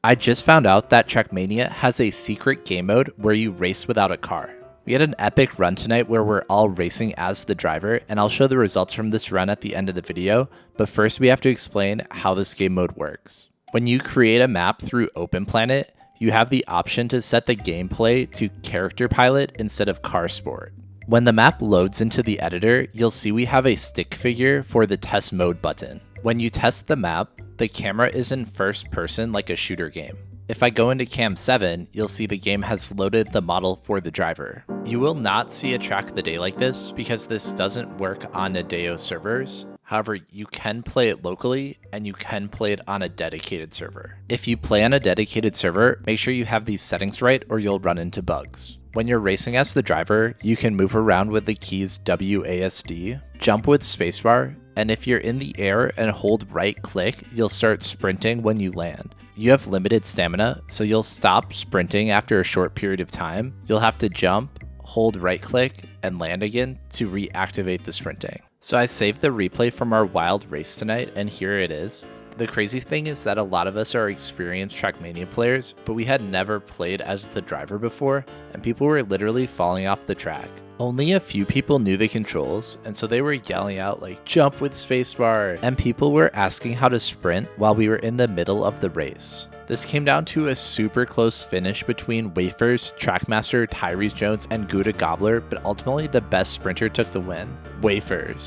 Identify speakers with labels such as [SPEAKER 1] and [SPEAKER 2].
[SPEAKER 1] I just found out that TrackMania has a secret game mode where you race without a car. We had an epic run tonight where we're all racing as the driver, and I'll show the results from this run at the end of the video, but first we have to explain how this game mode works. When you create a map through OpenPlanet, you have the option to set the gameplay to Character Pilot instead of Car Sport. When the map loads into the editor, you'll see we have a stick figure for the test mode button. When you test the map, the camera is in first person like a shooter game. If I go into Cam 7, you'll see the game has loaded the model for the driver. You will not see a track of the day like this because this doesn't work on Nadeo servers. However, you can play it locally and you can play it on a dedicated server. If you play on a dedicated server, make sure you have these settings right or you'll run into bugs. When you're racing as the driver, you can move around with the keys WASD, jump with spacebar, and if you're in the air and hold right click, you'll start sprinting when you land. You have limited stamina, so you'll stop sprinting after a short period of time. You'll have to jump, hold right click, and land again to reactivate the sprinting. So I saved the replay from our wild race tonight, and here it is. The crazy thing is that a lot of us are experienced TrackMania players, but we had never played as the driver before, and people were literally falling off the track. Only a few people knew the controls, and so they were yelling out like, jump with spacebar, and people were asking how to sprint while we were in the middle of the race. This came down to a super close finish between Wafers, Trackmaster, Tyrese Jones, and Gouda Gobbler, but ultimately the best sprinter took the win, Wafers.